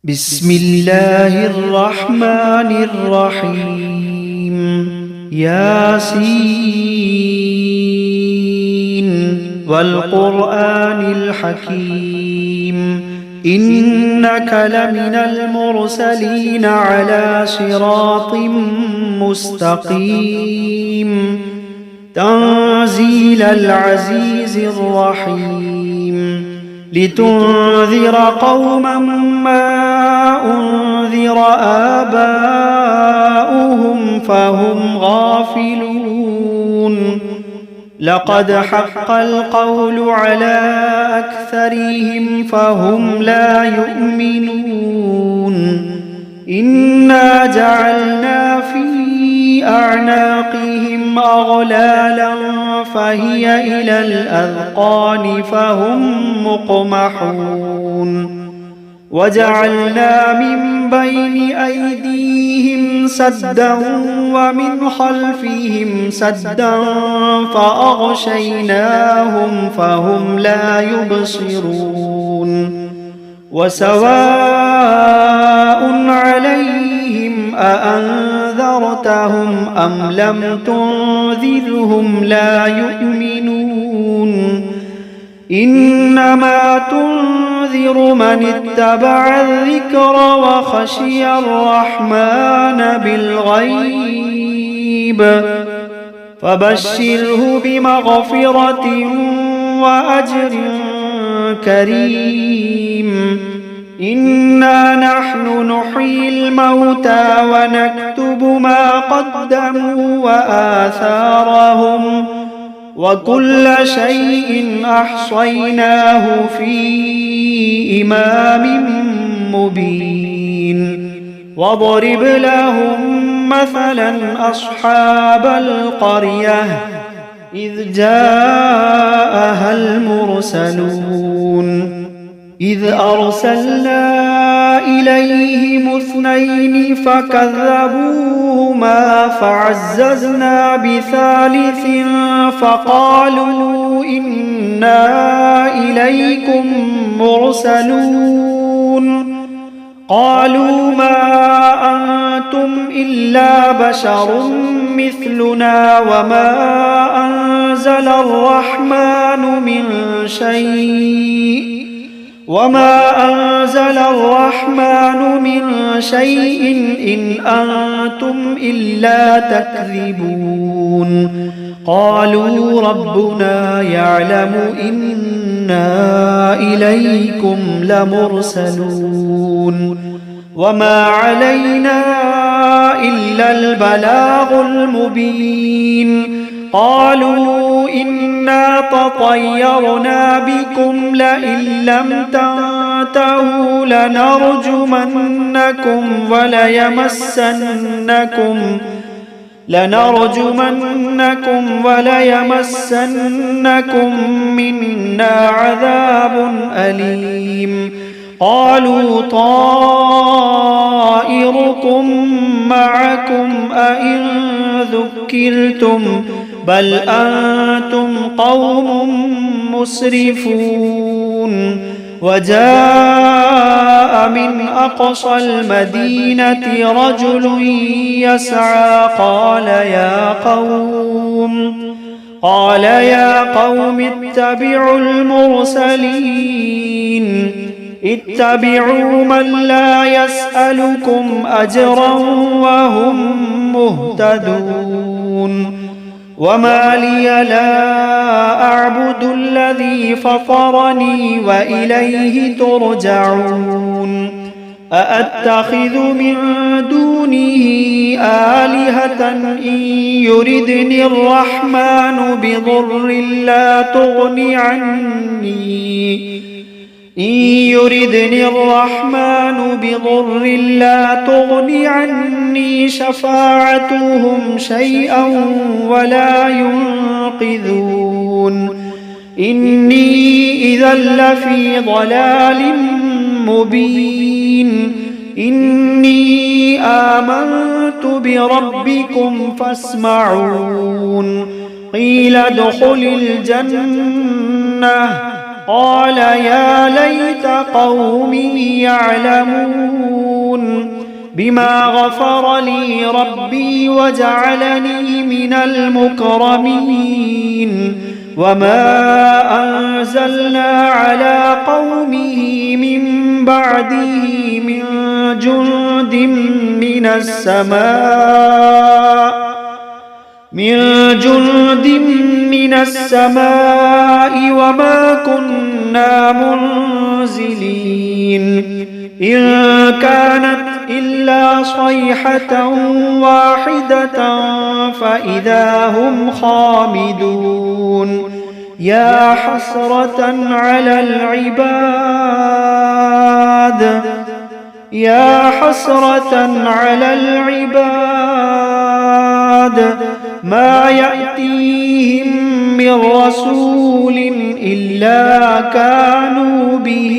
بسم الله الرحمن الرحيم. ياسين والقرآن الحكيم إنك لمن المرسلين على صراط مستقيم تنزيل العزيز الرحيم لتنذر قوما ما أنذر آباؤهم فهم غافلون لقد حق القول على أكثرهم فهم لا يؤمنون إنا جعلنا في أعناقهم أغلالا فهي إلى الأذقان فهم مقمحون وجعلنا من بين أيديهم سدا ومن خلفهم سدا فأغشيناهم فهم لا يبصرون وسواء عليهم أأنذرتهم أم لم تنذرهم لا يؤمنون إنما تنذر من اتبع الذكر وخشي الرحمن بالغيب فبشره بمغفرة وأجر كريم إنا نحن نحيي الموتى ونكتب ما قدموا وآثارهم وكل شيء أحصيناه في إمام مبين واضرب لهم مثلا أصحاب القرية إذ جاءها المرسلون إذ أرسلنا إليهم اثنين فكذبوهما فعززنا بثالث فقالوا إنا إليكم مرسلون قالوا ما أنتم إلا بشر مثلنا وما أنزل الرحمن من شيء إن أنتم إلا تكذبون قالوا ربنا يعلم إنا إليكم لمرسلون وما علينا إلا البلاغ المبين قالوا إنا تطيرنا بكم لئن لم تنتهوا لنرجمنكم وليمسنكم منا عذاب أليم قالوا طائركم معكم أئن ذكرتم بل أنتم قوم مسرفون وجاء من أقصى المدينة رجل يسعى قال يا قوم اتبعوا المرسلين اتبعوا من لا يسألكم أجرا وهم مهتدون وما لي لا أعبد الذي فطرني وإليه ترجعون أأتخذ من دونه آلهة إن يردني الرحمن بضر لا تغني عني شفاعتهم شيئا ولا ينقذون إني إذا لفي ضلال مبين إني آمنت بربكم فاسمعون قيل ادخل الجنة قال يا ليت قومي يعلمون بما غفر لي ربي وجعلني من المكرمين وما أنزلنا على قومه من بعده من جند من السماء وما كنا منزلين إن كانت إلا صيحة واحدة فإذا هم خامدون يا حسرة على العباد ما يأتيهم من رسول إلا كانوا به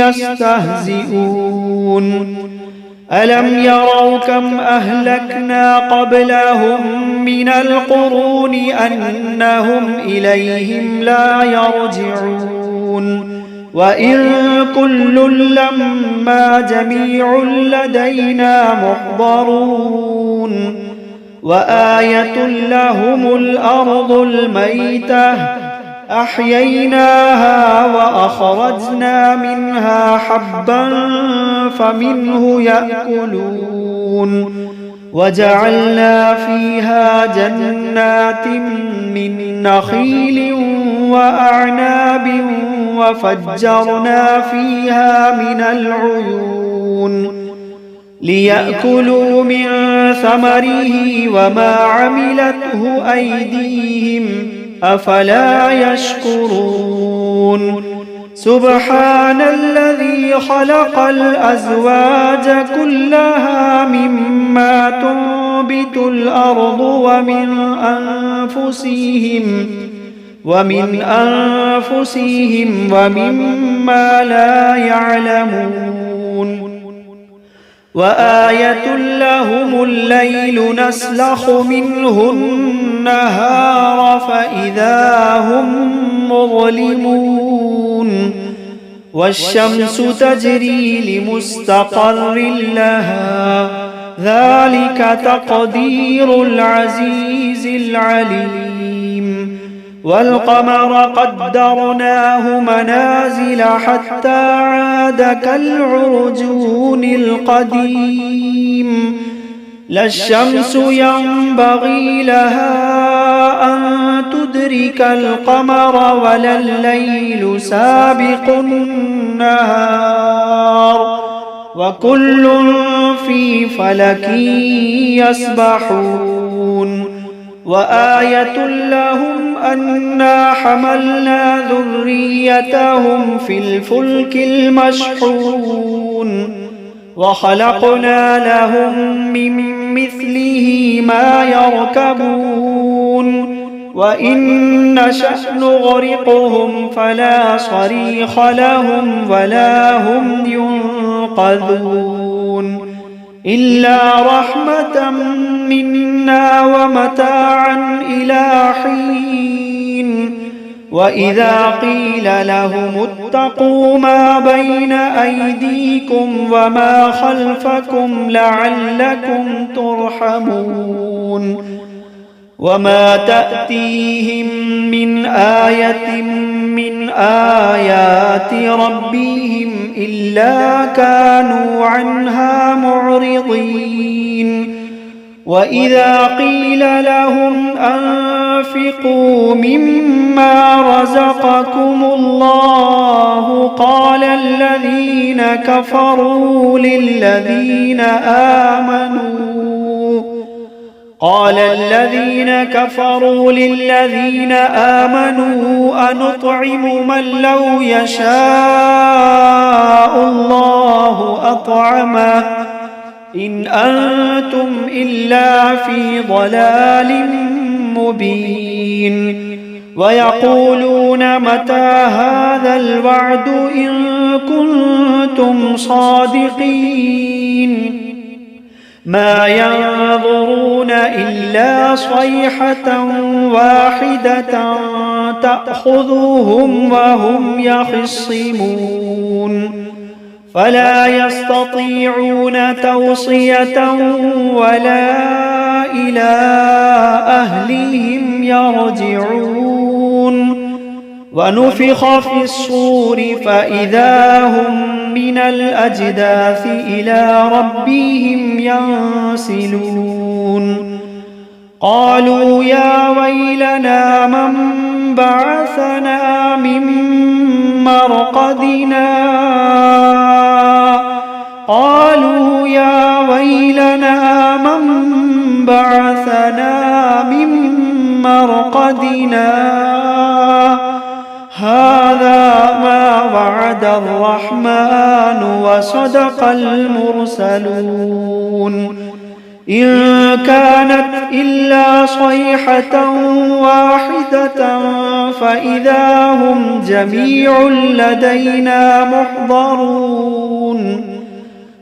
يستهزئون ألم يروا كم أهلكنا قبلهم من القرون أنهم إليهم لا يرجعون وإن كل لما جميع لدينا محضرون وآية لهم الأرض الميتة أحييناها وأخرجنا منها حبا فمنه يأكلون وجعلنا فيها جنات من نخيل وأعناب وفجرنا فيها من العيون ليأكلوا من ثمره وما عملته أيديهم أفلا يشكرون سبحان الذي خلق الأزواج كلها مما تنبت الأرض ومن أنفسهم ومما لا يعلمون وآية لهم الليل نسلخ منه النهار فإذا هم مظلمون والشمس تجري لمستقر لها ذلك تقدير العزيز العليم والقمر قدرناه منازل حتى عاد كالعرجون القديم لا الشمس ينبغي لها أن تدرك القمر ولا الليل سابق النهار وكل في فلك يسبحون وآية لهم أنا حملنا ذريتهم في الفلك المشحون وخلقنا لهم من مثله ما يركبون وإن نشأ نغرقهم فلا صريخ لهم ولا هم ينقذون إلا رحمة منا ومتاعا إلى حين وإذا قيل لهم اتقوا ما بين أيديكم وما خلفكم لعلكم ترحمون وما تأتيهم من آية من آيات ربهم إلا كانوا عنها معرضين وإذا قيل لهم أنفقوا مما رزقكم الله قال الذين كفروا للذين آمنوا أنطعم من لو يشاء الله أطعمه إن أنتم إلا في ضلال مبين ويقولون متى هذا الوعد إن كنتم صادقين ما ينظرون إلا صيحة واحدة تأخذهم وهم يخصمون فلا يستطيعون توصية ولا إلى أهلهم يرجعون ونفخ في الصور فإذا هم من الأجداث إلى ربهم ينسلون قالوا يا ويلنا من بعثنا من مرقدنا قالوا يا ويلنا من بعثنا من مرقدنا هذا ما وعد الرحمن وصدق المرسلون إن كانت إلا صيحة واحدة فإذا هم جميع لدينا محضرون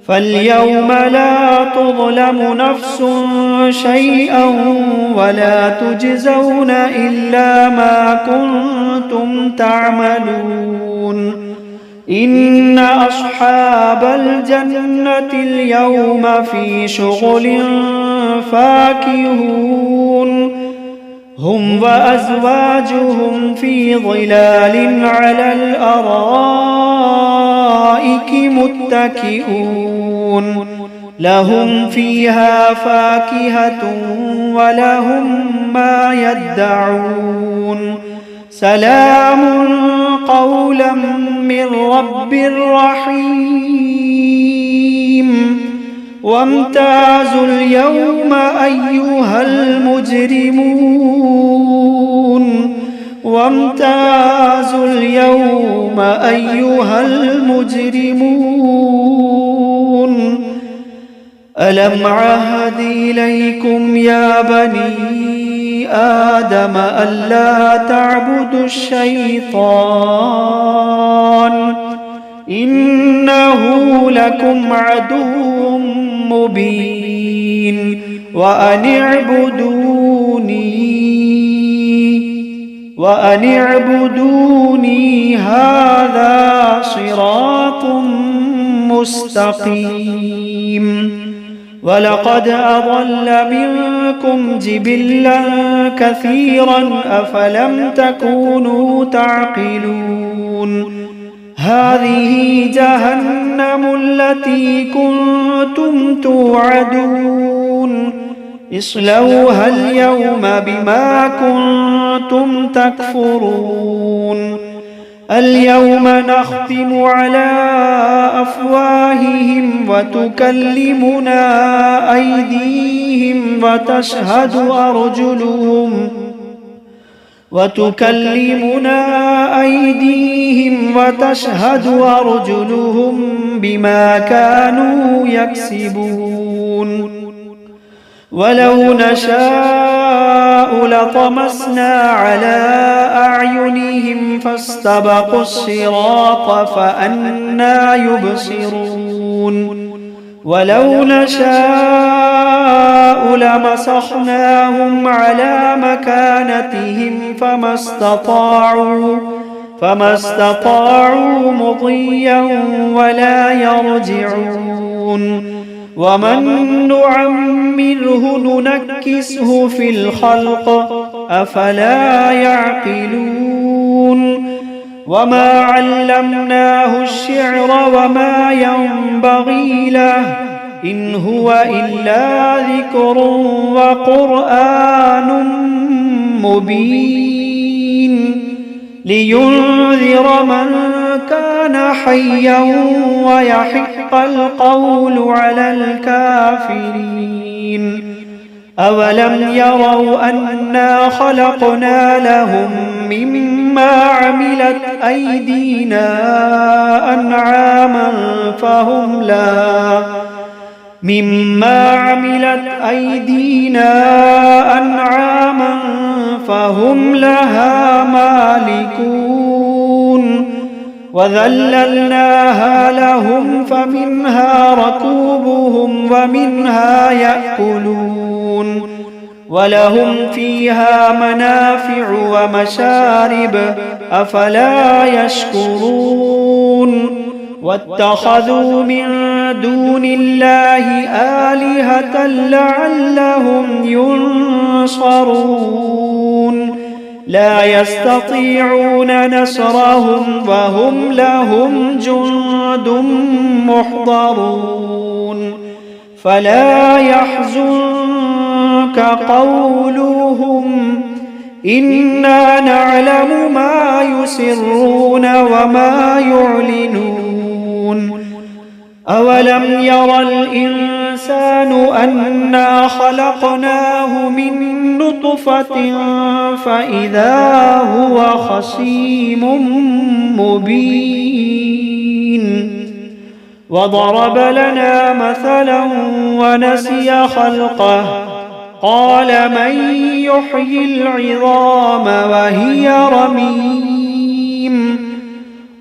فاليوم لا تظلم نفس شيئا ولا تجزون إلا ما كنتم تعملون إن أصحاب الجنة اليوم في شغل فاكهون هم وأزواجهم في ظلال على الأرائك متكئون لهم فيها فاكهة ولهم ما يدعون سلام قولا من رب رحيم وامتازوا اليوم أيها المجرمون وامتازوا اليوم أيها المجرمون ألم عهد إليكم يا بني آدم ألا تعبدوا الشيطان إنه لكم عدو مبين وأن اعبدوني هذا صراط مستقيم ولقد أضل منكم جبلا كثيرا أفلم تكونوا تعقلون هذه جهنم التي كنتم توعدون اصلوها اليوم بما كنتم تكفرون اليوم نختم على أفواههم وتكلمنا أيديهم وتشهد أرجلهم بما كانوا يكسبون ولو نشاء لطمسنا على أعينهم فاستبقوا الصراط فأنى يبصرون ولو نشاء لمسخناهم على مكانتهم فما استطاعوا مضيا ولا يرجعون ومن نعمره ننكسه في الخلق أفلا يعقلون وما علمناه الشعر وما ينبغي له إن هو إلا ذكر وقرآن مبين لينذر من كان حيا ويحق القول على الكافرين أولم يروا أنا خلقنا لهم مما عملت أيدينا أنعاما فهم لها مالكون وذللناها لهم فمنها ركوبهم ومنها يأكلون ولهم فيها منافع ومشارب أفلا يشكرون واتخذوا من دون الله آلهة لعلهم ينصرون لا يستطيعون نصرهم وهم لهم جند محضرون فلا يحزنك قولهم إنا نعلم ما يسرون وما يعلنون أولم ير الإنسان أنا خلقناه من نطفة فإذا هو خصيم مبين وضرب لنا مثلا ونسي خلقه قال من يحيي العظام وهي رميم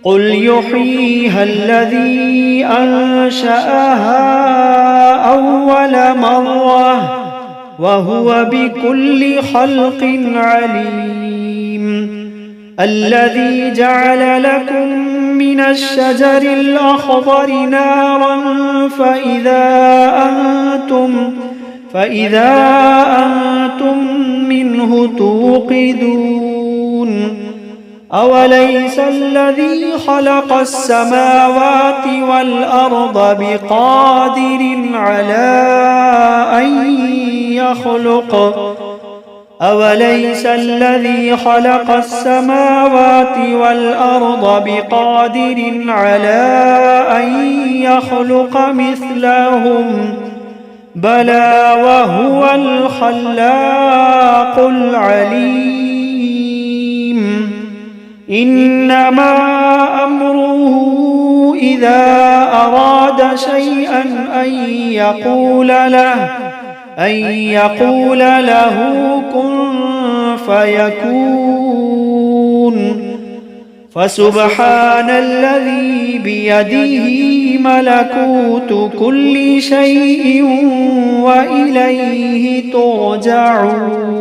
قل يحييها الذي أنشأها أول مرة وهو بكل خلق عليم الذي جعل لكم من الشجر الأخضر نارا فإذا أنتم منه توقدون أوليس الذي خلق السماوات والأرض بقادر على أن يخلق مثلهم بلى وهو الخلاق العليم إنما أمره إذا أراد شيئا أن يقول له كن فيكون فسبحان الذي بيده ملكوت كل شيء وإليه ترجعون.